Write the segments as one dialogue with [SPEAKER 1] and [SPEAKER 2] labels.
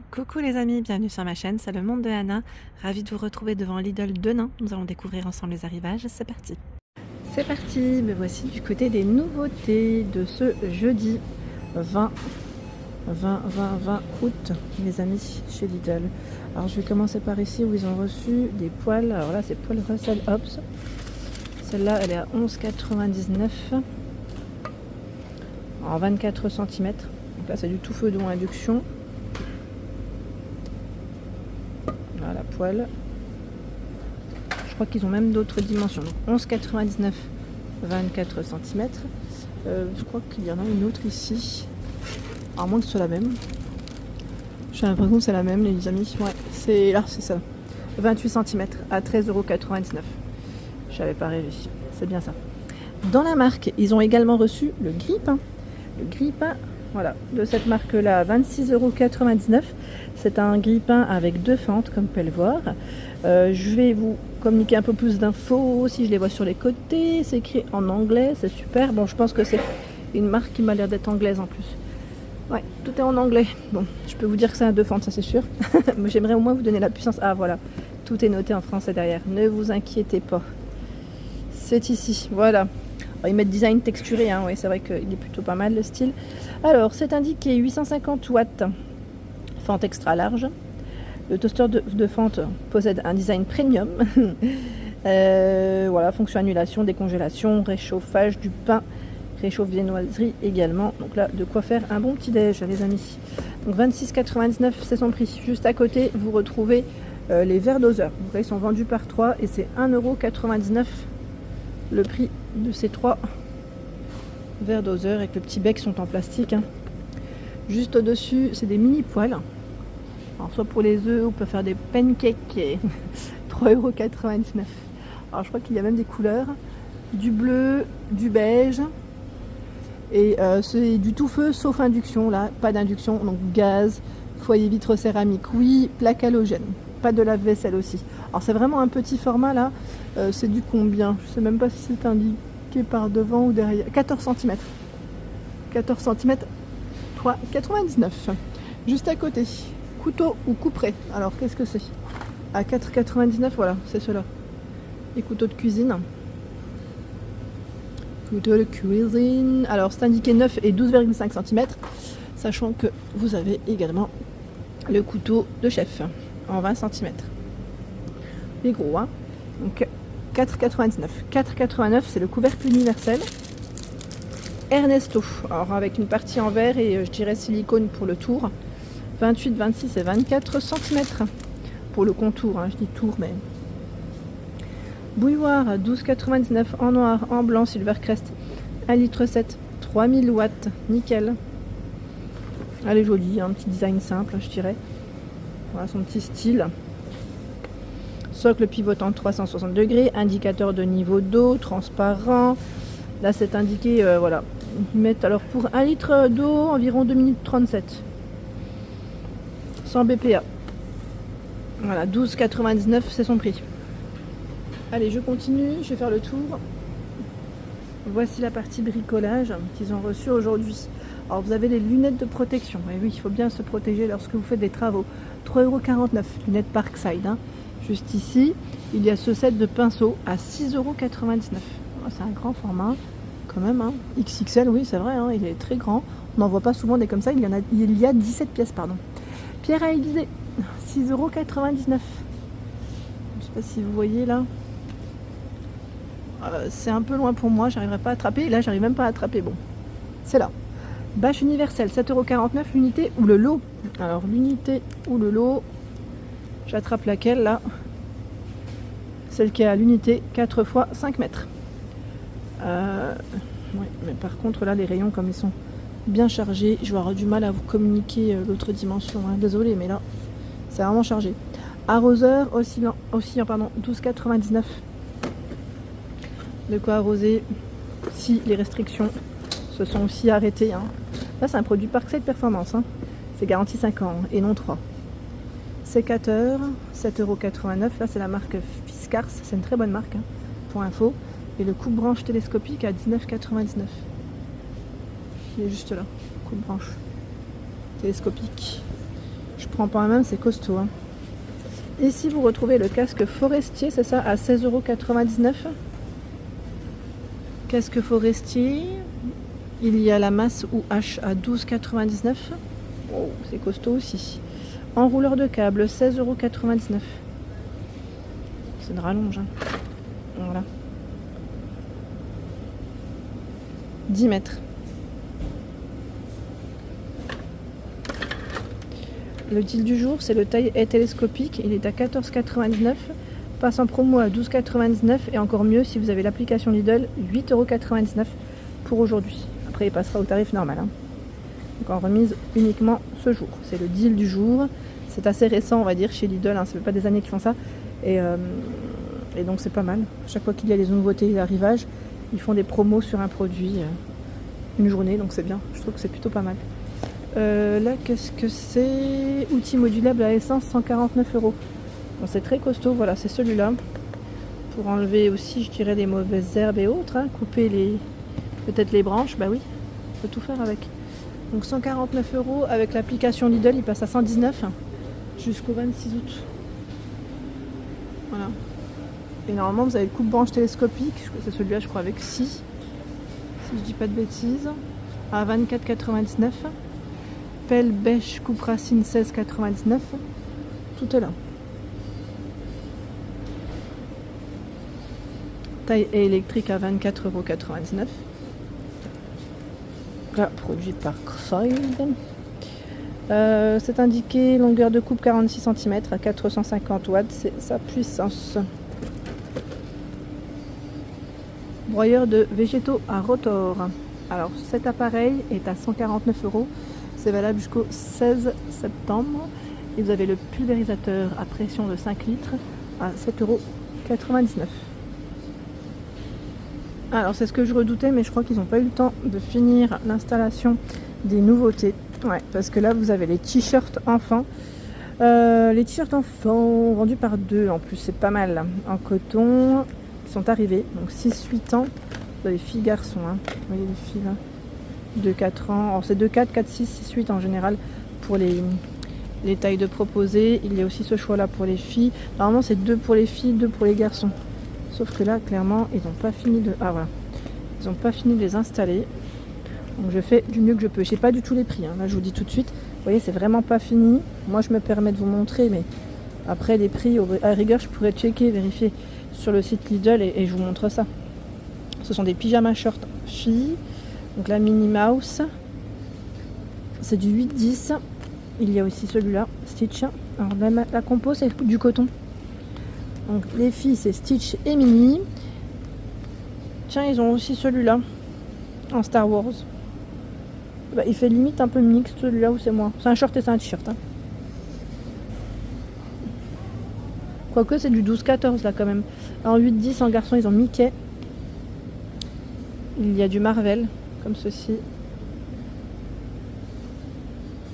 [SPEAKER 1] Coucou les amis, bienvenue sur ma chaîne, c'est le monde de Anna. Ravie de vous retrouver devant Lidl de Nain. Nous allons découvrir ensemble les arrivages, c'est parti. C'est parti, me voici du côté des nouveautés de ce jeudi 20 août, les amis, chez Lidl. Alors je vais commencer par ici où ils ont reçu des poêles. Alors là c'est poêle Russell Hobbs. Celle-là elle est à 11,99 en 24 cm. Donc là c'est du tout feu d'eau induction. Voilà, la poêle. Je crois qu'ils ont même d'autres dimensions. Donc 11,99, 24 cm. Je crois qu'il y en a une autre ici. À moins que ce soit la même. J'ai l'impression que c'est la même, les amis. Ouais, c'est là, c'est ça. 28 cm à 13,99 €. J'avais pas rêvé. C'est bien ça. Dans la marque, ils ont également reçu le grille-pain. Le grille-pain, voilà, de cette marque-là, 26,99 €. C'est un grille-pain avec deux fentes, comme vous pouvez le voir. Je vais vous communiquer un peu plus d'infos si je les vois sur les côtés. C'est écrit en anglais, c'est super. Bon, je pense que c'est une marque qui m'a l'air d'être anglaise en plus. Ouais, tout est en anglais. Bon, je peux vous dire que c'est un deux fentes, ça c'est sûr. Mais j'aimerais au moins vous donner la puissance. Ah voilà, tout est noté en français derrière. Ne vous inquiétez pas. C'est ici, voilà. Alors, ils mettent design texturé, hein. Oui, c'est vrai qu'il est plutôt pas mal le style. Alors, c'est indiqué 850 watts, fente extra large. Le toaster de fente possède un design premium. Voilà, fonction annulation, décongélation, réchauffage du pain, réchauffe viennoiserie également. Donc là, de quoi faire un bon petit déj, les amis. Donc 26,99 € c'est son prix. Juste à côté, vous retrouvez les verres doseurs. Donc là, ils sont vendus par 3 et c'est 1,99 € le prix de ces 3 verres doseurs avec le petit bec sont en plastique, hein. Juste au-dessus, c'est des mini poêles. Alors soit pour les œufs, on peut faire des pancakes et 3,99 €. Alors je crois qu'il y a même des couleurs, du bleu, du beige et c'est du tout feu sauf induction, là pas d'induction, donc gaz, foyer vitre céramique, oui, plaque halogène, pas de lave-vaisselle aussi. Alors c'est vraiment un petit format là, c'est du combien? Je sais même pas si c'est indiqué par devant ou derrière. 14 cm. 14 cm, 3,99 €. Juste à côté, couteau ou couperet. Alors qu'est-ce que c'est? À 4,99 €, voilà, c'est cela. Les couteaux de cuisine. Couteau de cuisine. Alors c'est indiqué 9 et 12,5 cm, sachant que vous avez également le couteau de chef en 20 cm. Les gros, hein. Donc 4,99 €. 4,89 € c'est le couvercle universel Ernesto. Alors avec une partie en verre et je dirais silicone pour le tour. 28, 26 et 24 cm pour le contour, hein, je dis tour mais. Bouilloire à 12,99 € en noir, en blanc, Silvercrest, 1,7 litre, 3000 watts, nickel. Elle est jolie, un petit design simple, je dirais. Voilà son petit style. Socle pivotant 360 degrés, indicateur de niveau d'eau, transparent. Là c'est indiqué, voilà. Ils mettent alors pour 1 litre d'eau environ 2 minutes 37. 100 BPA. Voilà, 12,99 € c'est son prix. Allez, je continue, je vais faire le tour. Voici la partie bricolage qu'ils ont reçue aujourd'hui. Alors vous avez les lunettes de protection. Et oui, il faut bien se protéger lorsque vous faites des travaux. 3,49 €, lunettes Parkside, hein. Juste ici, il y a ce set de pinceaux à 6,99 €. Oh, c'est un grand format, quand même, hein. XXL, oui, c'est vrai, hein, il est très grand. On n'en voit pas souvent des comme ça, il y a 17 pièces, pardon. Pierre à Élysée, 6,99 €. Je ne sais pas si vous voyez là. C'est un peu loin pour moi, j'arriverai pas à attraper. Là, j'arrive même pas à attraper. Bon, c'est là. Bâche universelle, 7,49 € l'unité ou le lot. Alors, l'unité ou le lot, j'attrape laquelle là? Celle qui est à l'unité, 4 x 5 mètres. Ouais, mais par contre, là, les rayons, comme ils sont bien chargés, je vais avoir du mal à vous communiquer l'autre dimension, hein. Désolée, mais là, c'est vraiment chargé. Arroseur oscillant, pardon, 12,99 €. De quoi arroser si les restrictions se sont aussi arrêtées, hein. Là c'est un produit Parkside Performance, hein. C'est garanti 5 ans et non 3. Sécateur, 7,89 €. Là c'est la marque Fiskars, c'est une très bonne marque, hein, pour info. Et le coupe-branche télescopique à 19,99 €. Il est juste là, coupe-branche télescopique. Je prends pas un même, c'est costaud. Hein. Ici, vous retrouvez le casque forestier, c'est ça, à 16,99 €. Casque forestier. Il y a la masse ou H à 12,99 €. Oh, c'est costaud aussi. Enrouleur de câble, 16,99 €. C'est une rallonge. Hein. Voilà. 10 mètres. Le deal du jour, c'est le taille est télescopique. Il est à 14,99 €. Passe en promo à 12,99 € et encore mieux si vous avez l'application Lidl, 8,99 € pour aujourd'hui. Après, il passera au tarif normal. Hein. Donc en remise uniquement ce jour. C'est le deal du jour. C'est assez récent, on va dire, chez Lidl. Hein. Ça fait pas des années qu'ils font ça. Et donc c'est pas mal. Chaque fois qu'il y a des nouveautés d'arrivage, ils font des promos sur un produit une journée. Donc c'est bien. Je trouve que c'est plutôt pas mal. Là, qu'est-ce que c'est? Outil modulable à essence, 149 €. Bon, c'est très costaud, voilà, c'est celui-là. Pour enlever aussi, je dirais, les mauvaises herbes et autres. Hein. Couper peut-être les branches, bah oui, on peut tout faire avec. Donc 149 € avec l'application Lidl, il passe à 119 jusqu'au 26 août. Voilà. Et normalement, vous avez le coupe-branche télescopique, c'est celui-là, je crois, avec scie, si je dis pas de bêtises, à 24,99 €. Pelle bêche coupe racine, 16,99 €. Tout est là. Taille électrique à 24,99 €. Là, produit par Crossoid. C'est indiqué longueur de coupe 46 cm à 450 watts, c'est sa puissance. Broyeur de végétaux à rotor. Alors cet appareil est à 149 €. C'est valable jusqu'au 16 septembre. Et vous avez le pulvérisateur à pression de 5 litres à 7,99 €. Alors c'est ce que je redoutais, mais je crois qu'ils n'ont pas eu le temps de finir l'installation des nouveautés. Ouais, parce que là vous avez les t-shirts enfants. Les t-shirts enfants vendus par 2 en plus, c'est pas mal. En coton, qui sont arrivés. Donc 6-8 ans. Vous avez filles garçons. Hein. Vous voyez les filles là. 2-4 ans. Alors c'est 2-4, 4-6, 6-8 en général pour les tailles de proposer. Il y a aussi ce choix là pour les filles. Normalement c'est 2 pour les filles, 2 pour les garçons. Sauf que là clairement ils n'ont pas fini de. Ah voilà. Ils n'ont pas fini de les installer. Donc je fais du mieux que je peux. Je sais pas du tout les prix. Hein. Là je vous dis tout de suite. Vous voyez c'est vraiment pas fini. Moi je me permets de vous montrer, mais après les prix, à rigueur je pourrais checker, vérifier sur le site Lidl et je vous montre ça. Ce sont des pyjamas shorts filles. Donc la Minnie Mouse, c'est du 8-10. Il y a aussi celui-là, Stitch. Alors la compo, c'est du coton. Donc les filles, c'est Stitch et Minnie. Tiens, ils ont aussi celui-là, en Star Wars. Bah, il fait limite un peu mixte, celui-là, ou c'est moi. C'est un short et c'est un t-shirt. Hein. Quoique, c'est du 12-14 là quand même. En 8-10, en garçon, ils ont Mickey. Il y a du Marvel. Comme ceci.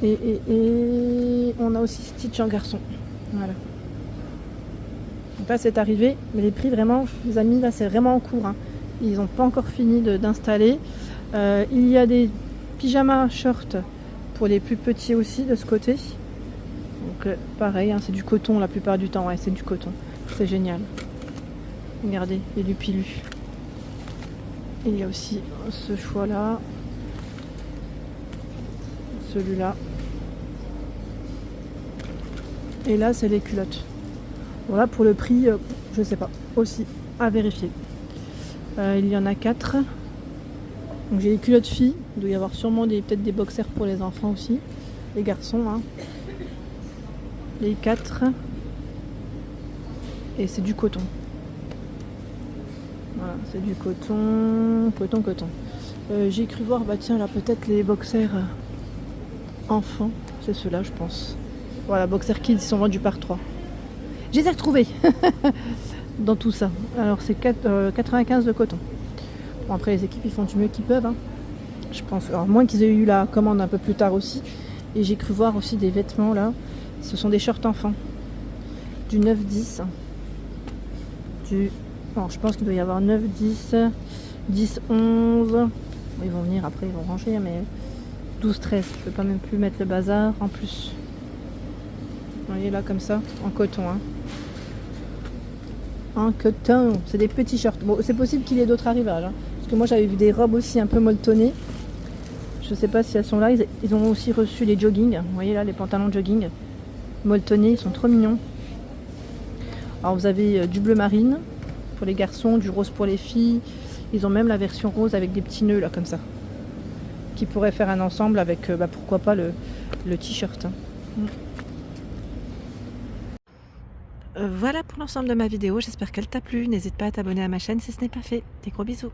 [SPEAKER 1] Et on a aussi Stitch en garçon. Voilà. Donc là c'est arrivé, mais les prix vraiment, les amis, là c'est vraiment en cours. Hein. Ils n'ont pas encore fini d'installer. Il y a des pyjamas shorts pour les plus petits aussi de ce côté. Donc pareil, hein, c'est du coton la plupart du temps. Ouais, c'est du coton. C'est génial. Regardez, il y a du pilu. Il y a aussi ce choix-là, celui-là. Et là, c'est les culottes. Voilà, pour le prix, je sais pas, aussi à vérifier. Il y en a 4. Donc j'ai les culottes filles. Il doit y avoir sûrement peut-être des boxers pour les enfants aussi. Les garçons, hein. Les 4. Et c'est du coton. Voilà, c'est du coton. J'ai cru voir, bah tiens, là peut-être les boxers enfants. C'est ceux-là, je pense. Voilà, boxers kids, ils sont vendus par 3. Je les ai retrouvés dans tout ça. Alors c'est 95 de coton. Bon, après les équipes ils font du mieux qu'ils peuvent. Hein. Je pense. Alors moins qu'ils aient eu la commande un peu plus tard aussi. Et j'ai cru voir aussi des vêtements là. Ce sont des shorts enfants. Du 9-10. Bon, je pense qu'il doit y avoir 9-10. 10-11. Ils vont venir après, ils vont ranger, mais 12-13. Je peux pas même plus mettre le bazar en plus. Vous voyez là comme ça, en coton. Hein. En coton, c'est des petits shorts. Bon, c'est possible qu'il y ait d'autres arrivages. Hein, parce que moi j'avais vu des robes aussi un peu molletonnées. Je sais pas si elles sont là. Ils ont aussi reçu les jogging. Vous voyez là, les pantalons de jogging molletonnés, ils sont trop mignons. Alors vous avez du bleu marine pour les garçons, du rose pour les filles. Ils ont même la version rose avec des petits nœuds là comme ça. Qui pourrait faire un ensemble avec, pourquoi pas, le t-shirt. Hein. Voilà pour l'ensemble de ma vidéo. J'espère qu'elle t'a plu. N'hésite pas à t'abonner à ma chaîne si ce n'est pas fait. Des gros bisous.